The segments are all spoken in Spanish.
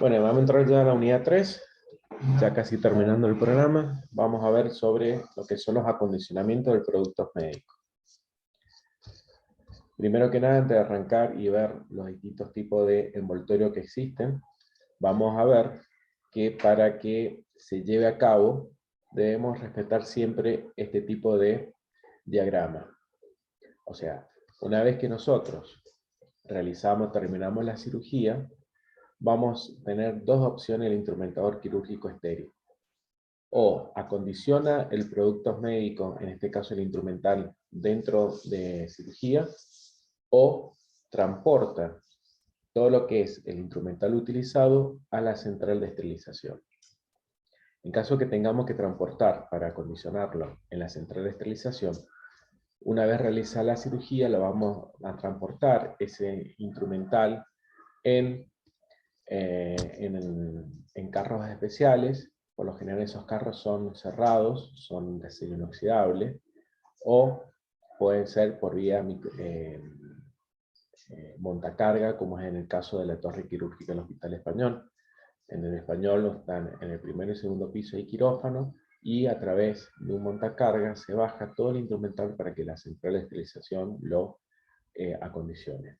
Bueno, vamos a entrar ya a la unidad 3, ya casi terminando el programa. Vamos a ver sobre lo que son los acondicionamientos de productos médicos. Primero que nada, antes de arrancar y ver los distintos tipos de envoltorio que existen, vamos a ver que para que se lleve a cabo, debemos respetar siempre este tipo de diagrama. O sea, una vez que nosotros terminamos la cirugía, vamos a tener dos opciones el instrumentador quirúrgico estéril. O acondiciona el producto médico, en este caso el instrumental, dentro de cirugía, o transporta todo lo que es el instrumental utilizado a la central de esterilización. En caso que tengamos que transportar para acondicionarlo en la central de esterilización, una vez realizada la cirugía, lo vamos a transportar ese instrumental en carros especiales. Por lo general esos carros son cerrados, son de acero inoxidable, o pueden ser por vía montacarga, como es en el caso de la torre quirúrgica del Hospital Español. En el Español están en el primer y segundo piso hay quirófano, y a través de un montacarga se baja todo el instrumental para que la central de esterilización lo acondicione.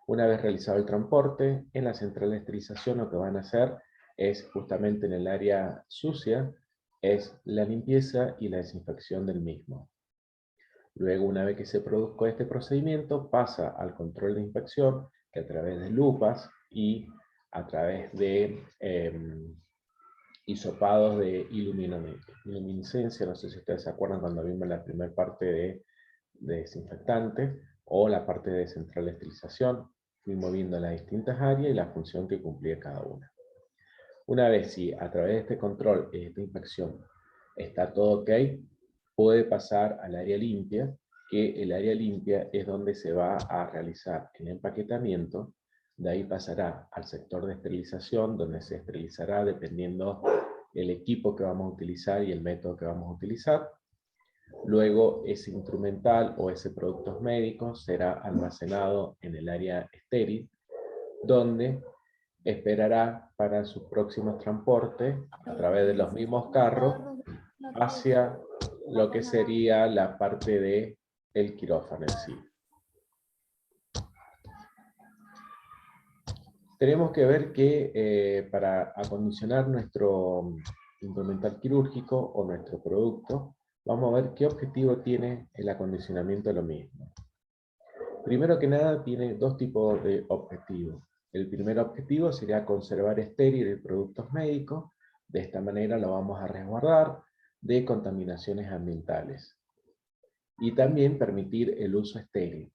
Una vez realizado el transporte, en la central de esterilización lo que van a hacer es, justamente en el área sucia, es la limpieza y la desinfección del mismo. Luego, una vez que se produzca este procedimiento, pasa al control de inspección, que a través de lupas y a través de hisopados de iluminiscencia, no sé si ustedes se acuerdan cuando vimos la primera parte de desinfectante, o la parte de central de esterilización, fuimos viendo las distintas áreas y la función que cumplía cada una. Una vez si a través de este control y esta inspección está todo ok, puede pasar al área limpia, que el área limpia es donde se va a realizar el empaquetamiento. De ahí pasará al sector de esterilización, donde se esterilizará dependiendo el equipo que vamos a utilizar y el método que vamos a utilizar. Luego ese instrumental o ese producto médico será almacenado en el área estéril, donde esperará para sus próximos transportes a través de los mismos carros hacia lo que sería la parte de el quirófano en sí. Tenemos que ver que para acondicionar nuestro instrumental quirúrgico o nuestro producto, vamos a ver qué objetivo tiene el acondicionamiento de lo mismo. Primero que nada, tiene dos tipos de objetivos. El primer objetivo sería conservar estéril productos médicos. De esta manera lo vamos a resguardar de contaminaciones ambientales. Y también permitir el uso estéril.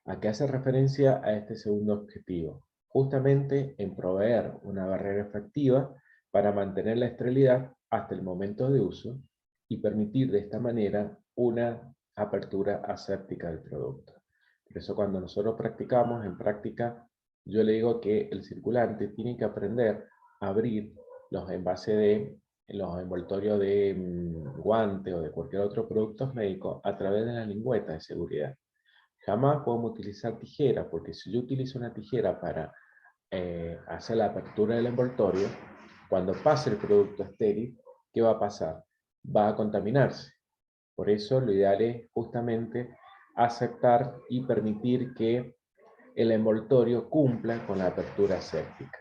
¿A qué hace referencia a este segundo objetivo? Justamente en proveer una barrera efectiva para mantener la esterilidad hasta el momento de uso y permitir de esta manera una apertura aséptica del producto. Por eso cuando nosotros practicamos, en práctica, yo le digo que el circulante tiene que aprender a abrir los envases de los envoltorios de guante o de cualquier otro producto médico a través de la lingüeta de seguridad. Jamás podemos utilizar tijera, porque si yo utilizo una tijera para hacer la apertura del envoltorio, cuando pase el producto estéril, ¿qué va a pasar? Va a contaminarse. Por eso lo ideal es justamente aceptar y permitir que el envoltorio cumpla con la apertura aséptica.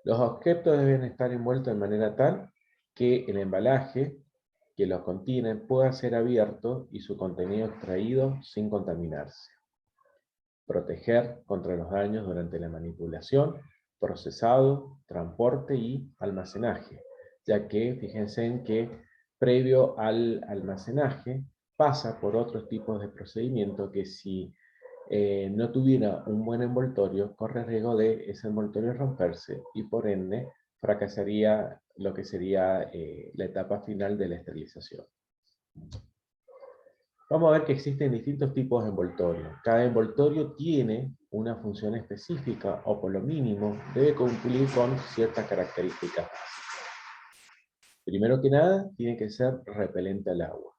Los objetos deben estar envueltos de manera tal que el embalaje que los contiene pueda ser abierto y su contenido extraído sin contaminarse. Proteger contra los daños durante la manipulación, procesado, transporte y almacenaje, ya que fíjense en que previo al almacenaje pasa por otros tipos de procedimiento que si no tuviera un buen envoltorio, corre riesgo de ese envoltorio romperse y por ende fracasaría lo que sería la etapa final de la esterilización. Vamos a ver que existen distintos tipos de envoltorio. Cada envoltorio tiene una función específica o por lo mínimo debe cumplir con ciertas características. Primero que nada, tiene que ser repelente al agua.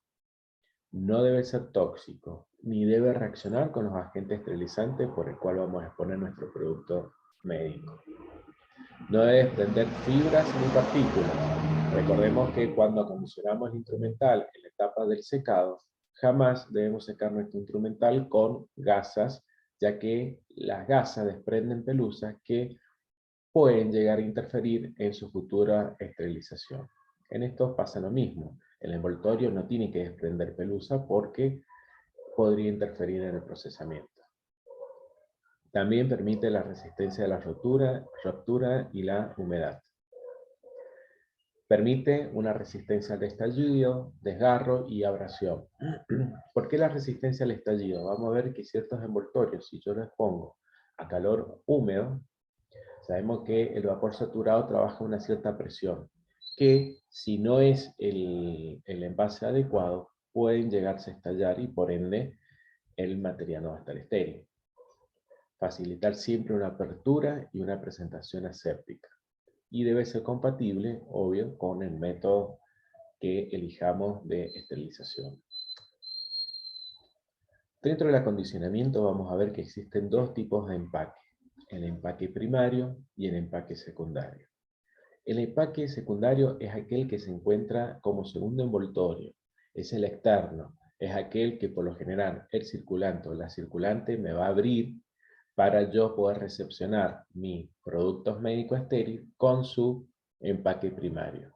No debe ser tóxico, ni debe reaccionar con los agentes esterilizantes por el cual vamos a exponer nuestro producto médico. No debe desprender fibras ni partículas. Recordemos que cuando acondicionamos el instrumental en la etapa del secado, jamás debemos secar nuestro instrumental con gasas, ya que las gasas desprenden pelusas que pueden llegar a interferir en su futura esterilización. En esto pasa lo mismo. El envoltorio no tiene que desprender pelusa porque podría interferir en el procesamiento. También permite la resistencia a la ruptura y la humedad. Permite una resistencia al estallido, desgarro y abrasión. ¿Por qué la resistencia al estallido? Vamos a ver que ciertos envoltorios, si yo los pongo a calor húmedo, sabemos que el vapor saturado trabaja a una cierta presión, que si no es el envase adecuado, pueden llegarse a estallar y por ende el material no va a estar estéril. Facilitar siempre una apertura y una presentación aséptica. Y debe ser compatible, obvio, con el método que elijamos de esterilización. Dentro del acondicionamiento vamos a ver que existen dos tipos de empaque. El empaque primario y el empaque secundario. El empaque secundario es aquel que se encuentra como segundo envoltorio. Es el externo. Es aquel que por lo general el circulante o la circulante me va a abrir para yo poder recepcionar mis productos médicos estériles con su empaque primario.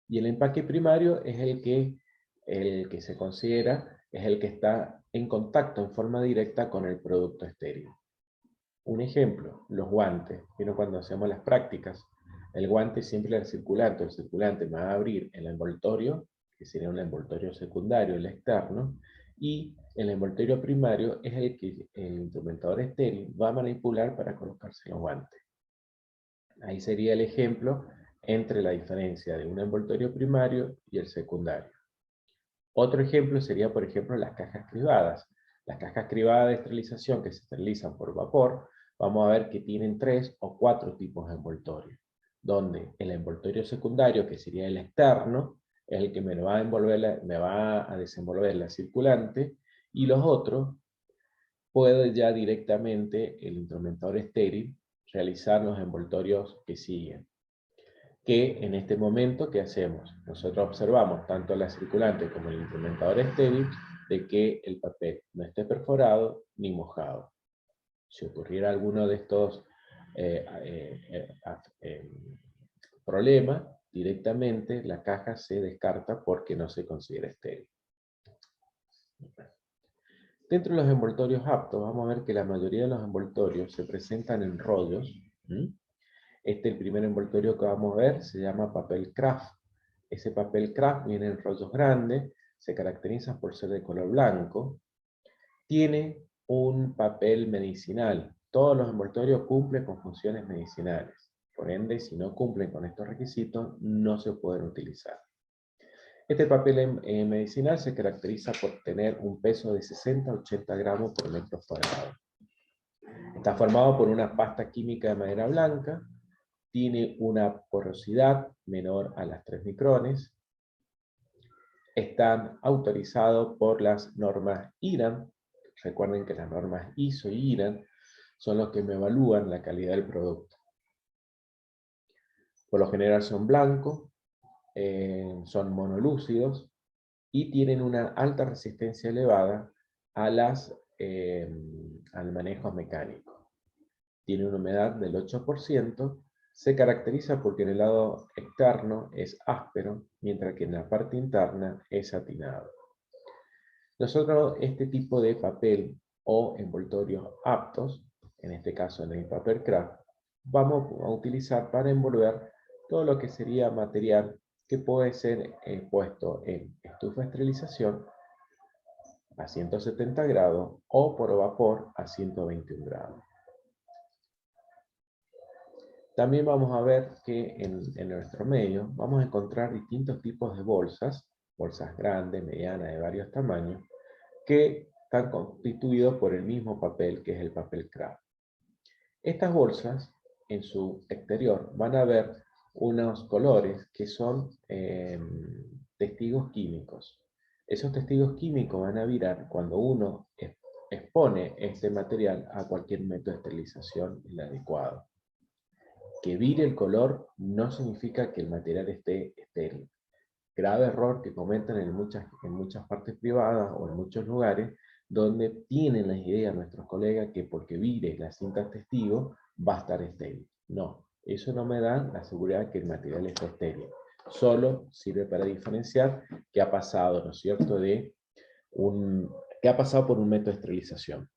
Y el empaque primario es el que se considera, es el que está en contacto en forma directa con el producto estéril. Un ejemplo, los guantes. Pero cuando hacemos las prácticas, el guante siempre es el circulante me va a abrir el envoltorio, que sería un envoltorio secundario, el externo, y el envoltorio primario es el que el instrumentador estéril va a manipular para colocarse los guantes. Ahí sería el ejemplo entre la diferencia de un envoltorio primario y el secundario. Otro ejemplo sería, por ejemplo, las cajas cribadas. Las cajas cribadas de esterilización que se esterilizan por vapor, vamos a ver que tienen 3 o 4 tipos de envoltorio, donde el envoltorio secundario, que sería el externo, es el que me va a desenvolver la circulante, y los otros puede ya directamente el instrumentador estéril realizar los envoltorios que siguen. Que en este momento, ¿qué hacemos? Nosotros observamos tanto la circulante como el instrumentador estéril de que el papel no esté perforado ni mojado. Si ocurriera alguno de estos problemas, directamente la caja se descarta porque no se considera estéril. Dentro de los envoltorios aptos, vamos a ver que la mayoría de los envoltorios se presentan en rollos. El primer envoltorio que vamos a ver se llama papel craft. Ese papel craft viene en rollos grandes, se caracteriza por ser de color blanco, tiene un papel medicinal. Todos los envoltorios cumplen con funciones medicinales. Por ende, si no cumplen con estos requisitos, no se pueden utilizar. Este papel medicinal se caracteriza por tener un peso de 60 a 80 gramos por metro cuadrado. Está formado por una pasta química de madera blanca, tiene una porosidad menor a las 3 micrones, están autorizados por las normas IRAN. Recuerden que las normas ISO y IRAN son los que me evalúan la calidad del producto. Por lo general son blancos, son monolúcidos y tienen una alta resistencia elevada a al manejo mecánico. Tiene una humedad del 8%, se caracteriza porque en el lado externo es áspero, mientras que en la parte interna es satinado. Nosotros este tipo de papel o envoltorios aptos, en este caso en el papel craft, vamos a utilizar para envolver todo lo que sería material que puede ser puesto en estufa de esterilización a 170 grados o por vapor a 121 grados. También vamos a ver que en nuestro medio vamos a encontrar distintos tipos de bolsas grandes, medianas, de varios tamaños, que están constituidos por el mismo papel que es el papel craft. Estas bolsas, en su exterior, van a ver unos colores que son testigos químicos. Esos testigos químicos van a virar cuando uno expone este material a cualquier método de esterilización el adecuado. Que vire el color no significa que el material esté estéril. Grave error que cometen en muchas partes privadas o en muchos lugares donde tienen la idea nuestros colegas que porque vire la cinta testigo va a estar estéril. No, eso no me da la seguridad que el material está estéril. Solo sirve para diferenciar que ha pasado, ¿no es cierto?, que ha pasado por un método de esterilización.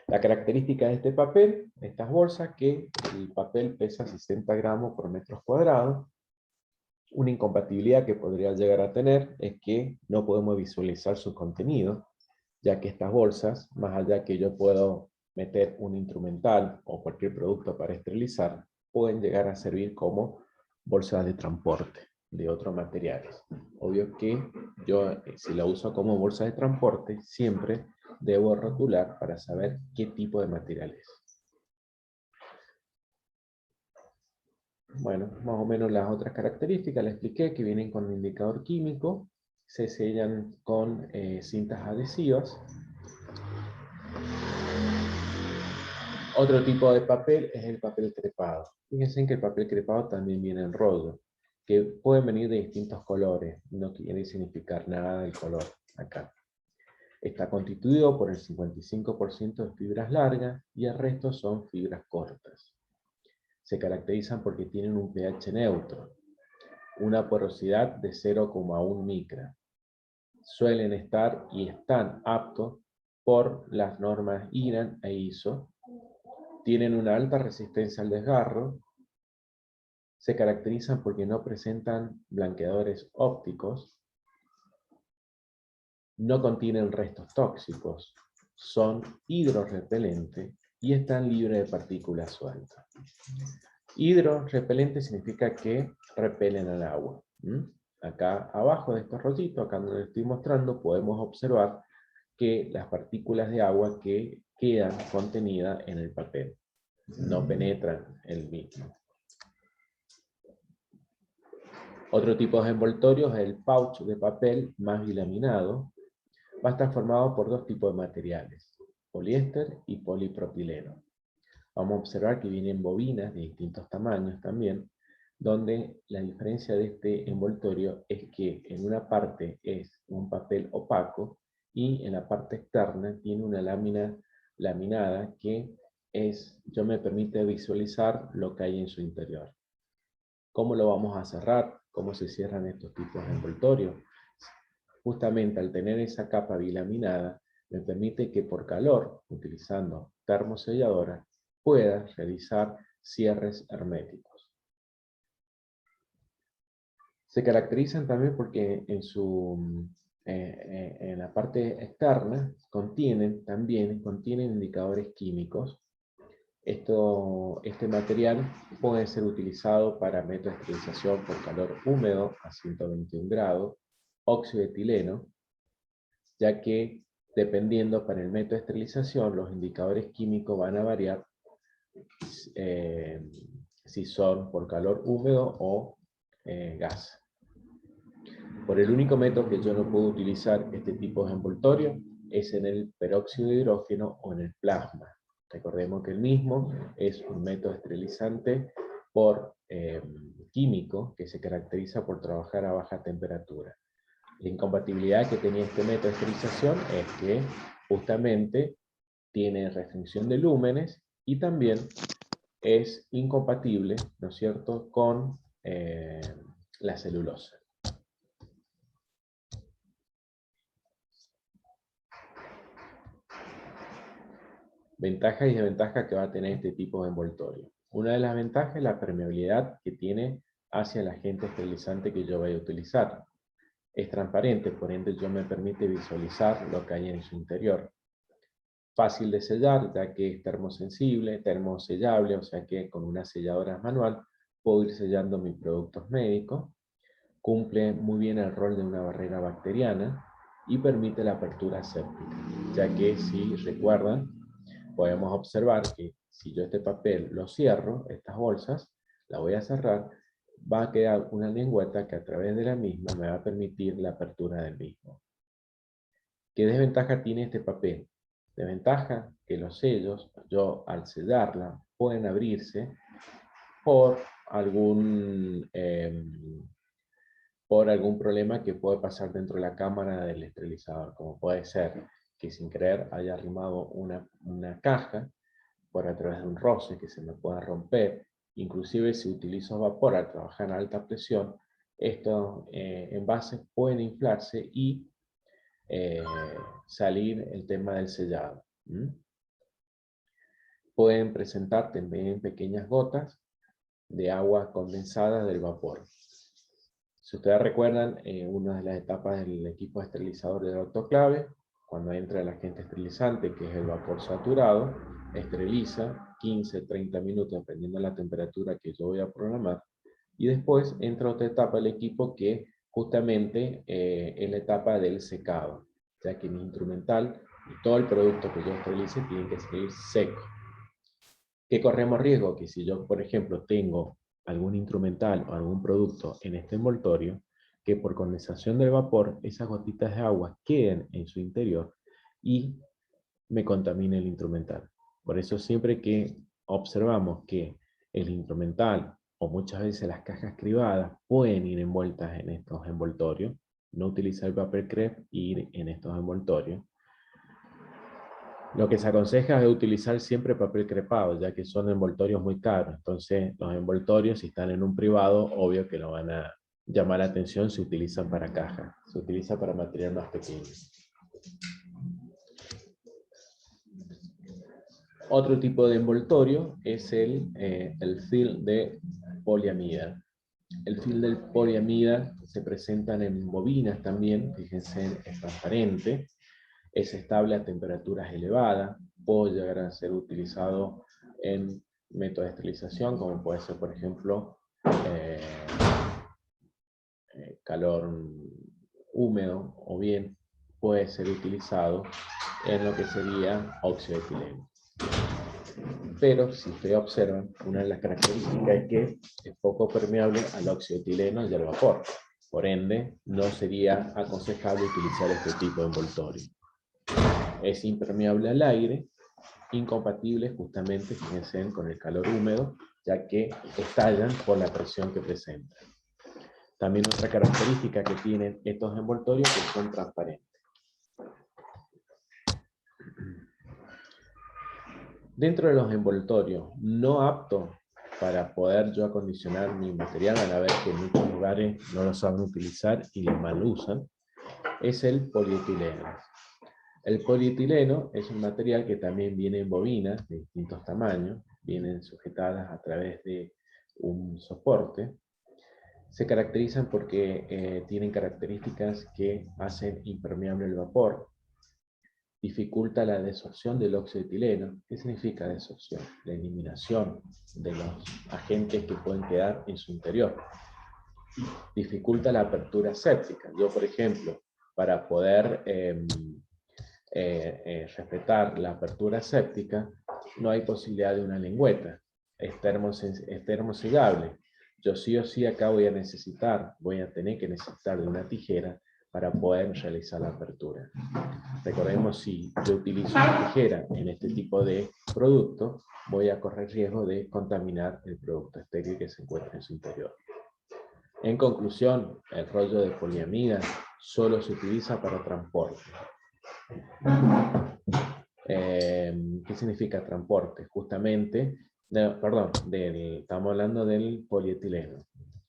La característica de este papel, de estas bolsas, que el papel pesa 60 gramos por metro cuadrado. Una incompatibilidad que podría llegar a tener es que no podemos visualizar su contenido, ya que estas bolsas, más allá que yo puedo meter un instrumental o cualquier producto para esterilizar, pueden llegar a servir como bolsas de transporte de otros materiales. Obvio que yo, si la uso como bolsa de transporte, siempre debo rotular para saber qué tipo de material es. Bueno, más o menos las otras características les expliqué, que vienen con un indicador químico, se sellan con cintas adhesivas. Otro tipo de papel es el papel crepado. Fíjense que el papel crepado también viene en rollo, que pueden venir de distintos colores, no quiere significar nada del color acá. Está constituido por el 55% de fibras largas y el resto son fibras cortas. Se caracterizan porque tienen un pH neutro, una porosidad de 0,1 micra. Suelen estar y están aptos por las normas IRAN e ISO. Tienen una alta resistencia al desgarro. Se caracterizan porque no presentan blanqueadores ópticos. No contienen restos tóxicos. Son hidrorrepelentes y están libres de partículas sueltas. Hidrorrepelente significa que repelen al agua. Acá abajo de estos rollitos, acá donde les estoy mostrando, podemos observar que las partículas de agua que quedan contenidas en el papel no penetran el mismo. Otro tipo de envoltorio es el pouch de papel más bilaminado. Va a estar formado por dos tipos de materiales, poliéster y polipropileno. Vamos a observar que vienen bobinas de distintos tamaños también, donde la diferencia de este envoltorio es que en una parte es un papel opaco y en la parte externa tiene una lámina laminada que me permite visualizar lo que hay en su interior. ¿Cómo lo vamos a cerrar? ¿Cómo se cierran estos tipos de envoltorios? Justamente al tener esa capa bilaminada, me permite que por calor, utilizando termoselladoras, pueda realizar cierres herméticos. Se caracterizan también porque en la parte externa contienen indicadores químicos. Este material puede ser utilizado para métodos de esterilización por calor húmedo a 121 grados, óxido de etileno, ya que dependiendo para el método de esterilización, los indicadores químicos van a variar si son por calor húmedo o gas. Por el único método que yo no puedo utilizar este tipo de envoltorio es en el peróxido de hidrógeno o en el plasma. Recordemos que el mismo es un método esterilizante químico que se caracteriza por trabajar a baja temperatura. La incompatibilidad que tenía este método de esterilización es que justamente tiene restricción de lúmenes y también es incompatible, ¿no es cierto?, con la celulosa. Ventajas y desventajas que va a tener este tipo de envoltorio. Una de las ventajas es la permeabilidad que tiene hacia el agente esterilizante que yo vaya a utilizar. Es transparente, por ende yo me permite visualizar lo que hay en su interior. Fácil de sellar, ya que es termosensible, termosellable, o sea que con una selladora manual puedo ir sellando mis productos médicos. Cumple muy bien el rol de una barrera bacteriana y permite la apertura séptica, ya que si recuerdan, podemos observar que si yo este papel lo cierro, estas bolsas, la voy a cerrar, va a quedar una lengüeta que a través de la misma me va a permitir la apertura del mismo. ¿Qué desventaja tiene este papel? Desventaja que los sellos, yo al sellarla, pueden abrirse por algún problema que puede pasar dentro de la cámara del esterilizador, como puede ser que sin querer haya arrimado una caja por a través de un roce que se me pueda romper. Inclusive si utilizo vapor al trabajar a alta presión, estos envases pueden inflarse y salir el tema del sellado. Pueden presentar también pequeñas gotas de agua condensada del vapor. Si ustedes recuerdan, una de las etapas del equipo esterilizador del autoclave, cuando entra el agente esterilizante, que es el vapor saturado, esteriliza 15-30 minutos, dependiendo de la temperatura que yo voy a programar, y después entra otra etapa del equipo que justamente es la etapa del secado, ya que mi instrumental y todo el producto que yo esterilice tiene que salir seco. ¿Qué corremos riesgo? Que si yo, por ejemplo, tengo algún instrumental o algún producto en este envoltorio, que por condensación del vapor, esas gotitas de agua queden en su interior y me contamine el instrumental. Por eso siempre que observamos que el instrumental o muchas veces las cajas cribadas pueden ir envueltas en estos envoltorios, no utilizar el papel crepe y ir en estos envoltorios. Lo que se aconseja es utilizar siempre papel crepado, ya que son envoltorios muy caros. Entonces, los envoltorios, si están en un privado, obvio que lo van a llamar la atención, se utilizan para cajas. Se utiliza para material más pequeño. Otro tipo de envoltorio es el film de poliamida. El film de poliamida se presentan en bobinas también, fíjense, es transparente. Es estable a temperaturas elevadas, puede llegar a ser utilizado en métodos de esterilización, como puede ser, por ejemplo, calor húmedo, o bien puede ser utilizado en lo que sería óxido de etileno. Pero si ustedes observan, una de las características es que es poco permeable al óxido de etileno y al vapor. Por ende, no sería aconsejable utilizar este tipo de envoltorio. Es impermeable al aire, incompatible justamente, fíjense, con el calor húmedo, ya que estallan por la presión que presentan. También otra característica que tienen estos envoltorios que son transparentes. Dentro de los envoltorios no aptos para poder yo acondicionar mi material, van a ver que en muchos lugares no lo saben utilizar y lo mal usan, es el polietileno. El polietileno es un material que también viene en bobinas de distintos tamaños, vienen sujetadas a través de un soporte. Se caracterizan porque tienen características que hacen impermeable el vapor, dificulta la desorción del óxido de etileno. ¿Qué significa desorción? La eliminación de los agentes que pueden quedar en su interior. Dificulta la apertura séptica. Yo, por ejemplo, para poder respetar la apertura séptica, no hay posibilidad de una lengüeta. Es termosegable. Yo sí o sí acá voy a tener que necesitar de una tijera para poder realizar la apertura. Recordemos, si yo utilizo una tijera en este tipo de producto, voy a correr riesgo de contaminar el producto estéril que se encuentra en su interior. En conclusión, el rollo de poliamida solo se utiliza para transporte. ¿Qué significa transporte? Justamente, estamos hablando del polietileno.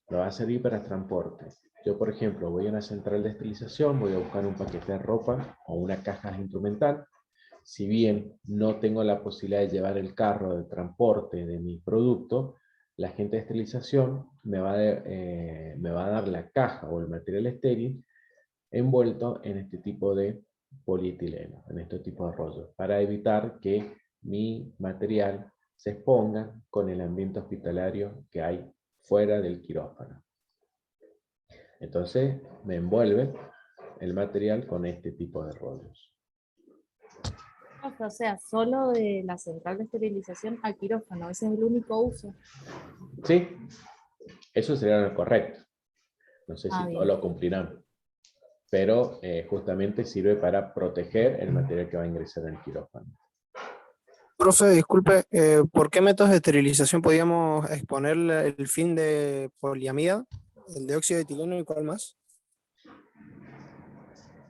Lo va a servir para transporte. Yo, por ejemplo, voy a una central de esterilización, voy a buscar un paquete de ropa o una caja instrumental. Si bien no tengo la posibilidad de llevar el carro de transporte de mi producto, la agente de esterilización me va a dar la caja o el material estéril envuelto en este tipo de polietileno, en este tipo de rollos, para evitar que mi material se exponga con el ambiente hospitalario que hay fuera del quirófano. Entonces me envuelve el material con este tipo de rollos. O sea, solo de la central de esterilización al quirófano, ese es el único uso. Sí, eso sería lo correcto. No sé si todos bien. lo cumplirán. pero justamente sirve para proteger el material que va a ingresar al quirófano. Profe, disculpe, ¿por qué métodos de esterilización podíamos exponer el film de poliamida, el de óxido de etileno y cuál más?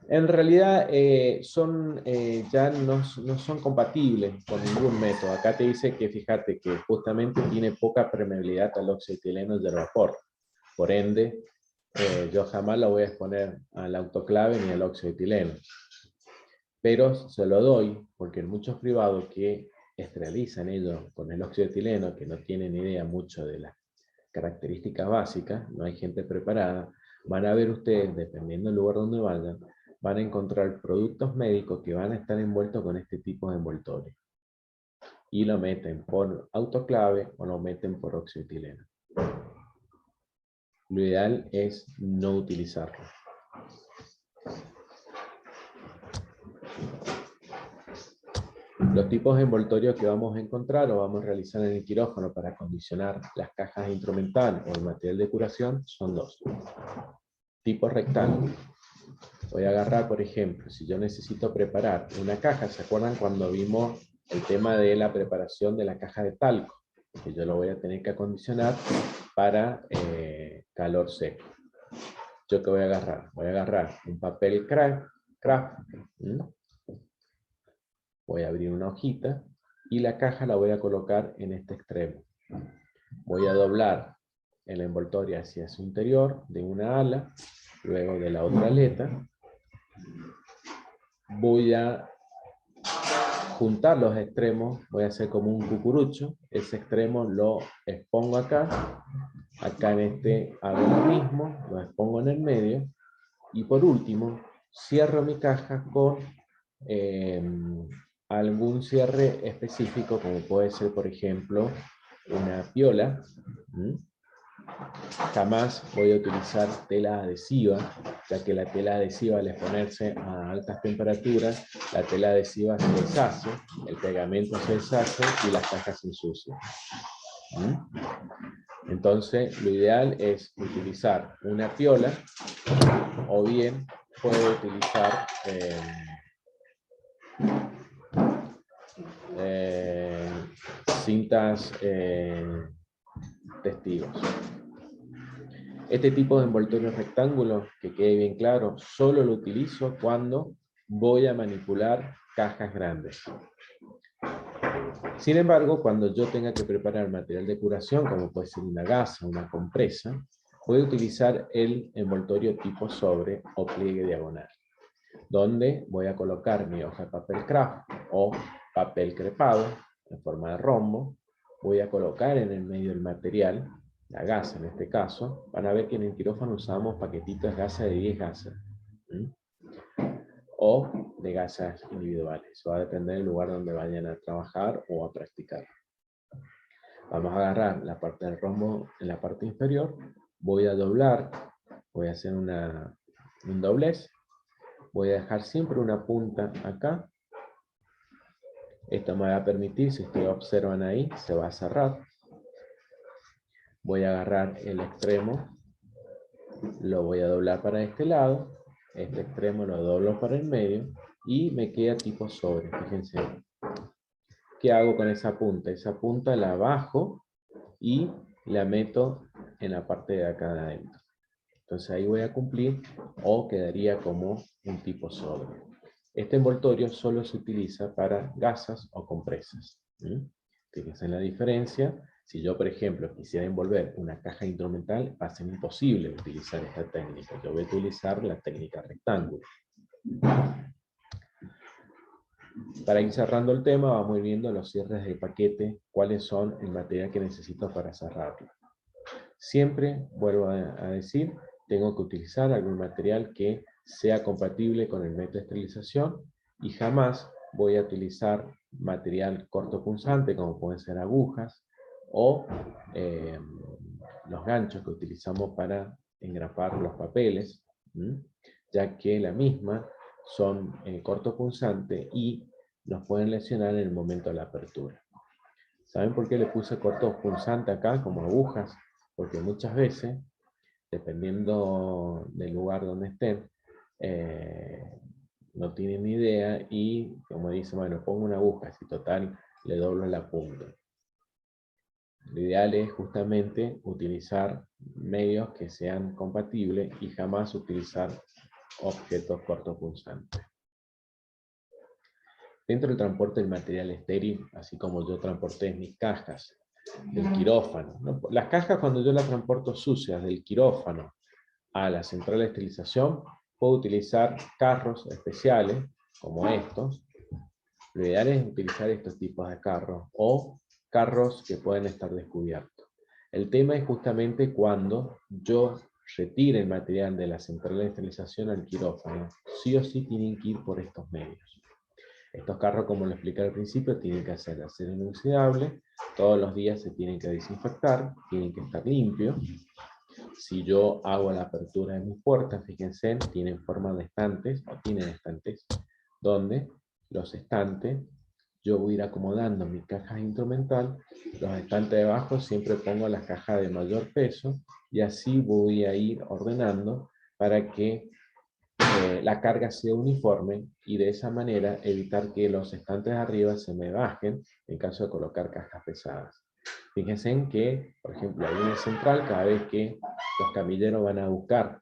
En realidad ya no son compatibles con ningún método. Acá te dice que fíjate que justamente tiene poca permeabilidad al óxido de etileno y al vapor. Por ende, yo jamás lo voy a exponer al autoclave ni al óxido de etileno. Pero se lo doy porque en muchos privados que esterilizan ellos con el óxido de etileno, que no tienen idea mucho de las características básicas, no hay gente preparada, van a ver ustedes, dependiendo del lugar donde vayan, van a encontrar productos médicos que van a estar envueltos con este tipo de envoltorio. Y lo meten por autoclave o lo meten por óxido de etileno. Lo ideal es no utilizarlo. Los tipos de envoltorios que vamos a encontrar o vamos a realizar en el quirófano para acondicionar las cajas de instrumental o el material de curación son dos. Tipo rectángulo. Voy a agarrar, por ejemplo, si yo necesito preparar una caja, ¿se acuerdan cuando vimos el tema de la preparación de la caja de talco? Que yo lo voy a tener que acondicionar para calor seco. ¿Yo qué voy a agarrar? Voy a agarrar un papel craft. Voy a abrir una hojita y la caja la voy a colocar en este extremo. Voy a doblar el envoltorio hacia su interior de una ala, luego de la otra aleta. Voy a juntar los extremos, voy a hacer como un cucurucho. Ese extremo lo expongo acá. Acá en este hago lo mismo, lo expongo en el medio. Y por último, cierro mi caja con algún cierre específico, como puede ser, por ejemplo, una piola. Jamás voy a utilizar tela adhesiva, ya que la tela adhesiva al exponerse a altas temperaturas, la tela adhesiva se deshace, el pegamento se deshace y las cajas se ensucian. Entonces, lo ideal es utilizar una piola, o bien puedo utilizar cintas testigos. Este tipo de envoltorio rectángulo, que quede bien claro, solo lo utilizo cuando voy a manipular cajas grandes. Sin embargo, cuando yo tenga que preparar material de curación, como puede ser una gasa, una compresa, voy a utilizar el envoltorio tipo sobre o pliegue diagonal, donde voy a colocar mi hoja de papel craft o papel crepado en forma de rombo. Voy a colocar en el medio del material, la gasa en este caso. Van a ver que en el quirófano usamos paquetitos de gasa de 10 gasas. O de gasas individuales. Va a depender del lugar donde vayan a trabajar o a practicar. Vamos a agarrar la parte del rombo en la parte inferior. Voy a doblar. Voy a hacer un doblez. Voy a dejar siempre una punta acá. Esto me va a permitir, si ustedes observan ahí, se va a cerrar. Voy a agarrar el extremo, lo voy a doblar para este lado, este extremo lo doblo para el medio, y me queda tipo sobre, fíjense. ¿Qué hago con esa punta? Esa punta la bajo y la meto en la parte de acá de adentro. Entonces ahí voy a cumplir, o quedaría como un tipo sobre. Este envoltorio solo se utiliza para gasas o compresas. Fíjense en la diferencia. Si yo, por ejemplo, quisiera envolver una caja instrumental, va a ser imposible utilizar esta técnica. Yo voy a utilizar la técnica rectángulo. Para ir cerrando el tema, vamos a ir viendo los cierres de paquete, cuáles son el material que necesito para cerrarlo. Siempre, vuelvo a decir, tengo que utilizar algún material que sea compatible con el método de esterilización, y jamás voy a utilizar material cortopunzante, como pueden ser agujas, o los ganchos que utilizamos para engrapar los papeles, ya que la misma son cortopunzantes y nos pueden lesionar en el momento de la apertura. ¿Saben por qué le puse cortopunzante acá como agujas? Porque muchas veces, dependiendo del lugar donde estén, no tienen ni idea y como dice, bueno, pongo una aguja, si total le doblo la punta. Lo ideal es justamente utilizar medios que sean compatibles y jamás utilizar objetos cortopunzantes. Dentro del transporte del material estéril, así como yo transporté mis cajas del quirófano, ¿no? Las cajas cuando yo las transporto sucias del quirófano a la central de esterilización, puedo utilizar carros especiales como estos. Lo ideal es utilizar estos tipos de carros o carros que pueden estar descubiertos. El tema es justamente cuando yo retire el material de la central de esterilización al quirófano, sí o sí tienen que ir por estos medios. Estos carros, como lo expliqué al principio, tienen que ser acero inoxidable, todos los días se tienen que desinfectar, tienen que estar limpios. Si yo hago la apertura de mis puertas, fíjense, tienen forma de estantes, o tienen estantes, donde los estantes, yo voy a ir acomodando mis cajas de instrumental, los estantes de abajo siempre pongo las cajas de mayor peso, y así voy a ir ordenando para que la carga sea uniforme, y de esa manera evitar que los estantes de arriba se me bajen en caso de colocar cajas pesadas. Fíjense en que, por ejemplo, la línea central, cada vez que los camilleros van a buscar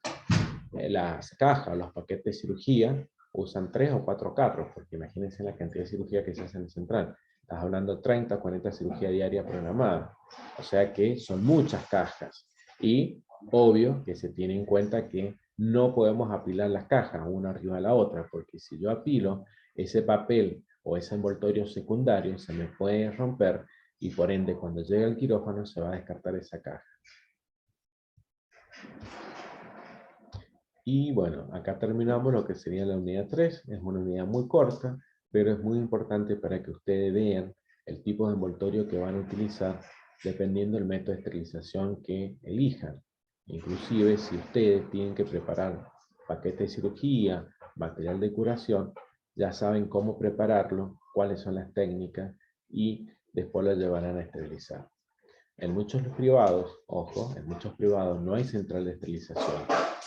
las cajas o los paquetes de cirugía, usan 3 o 4 carros, porque imagínense la cantidad de cirugía que se hace en el central. Estás hablando de 30 o 40 cirugías diarias programadas. O sea que son muchas cajas. Y obvio que se tiene en cuenta que no podemos apilar las cajas una arriba de la otra, porque si yo apilo, ese papel o ese envoltorio secundario se me puede romper y por ende cuando llegue al quirófano se va a descartar esa caja. Y bueno, acá terminamos lo que sería la unidad 3. Es una unidad muy corta, pero es muy importante para que ustedes vean el tipo de envoltorio que van a utilizar dependiendo del método de esterilización que elijan. Inclusive si ustedes tienen que preparar paquete de cirugía, material de curación, ya saben cómo prepararlo, cuáles son las técnicas y después lo llevarán a esterilizar. En muchos privados, ojo, en muchos privados no hay central de esterilización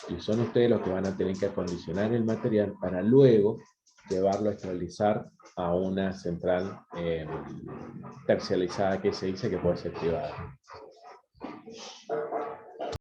y son ustedes los que van a tener que acondicionar el material para luego llevarlo a esterilizar a una central tercializada que se dice que puede ser privada.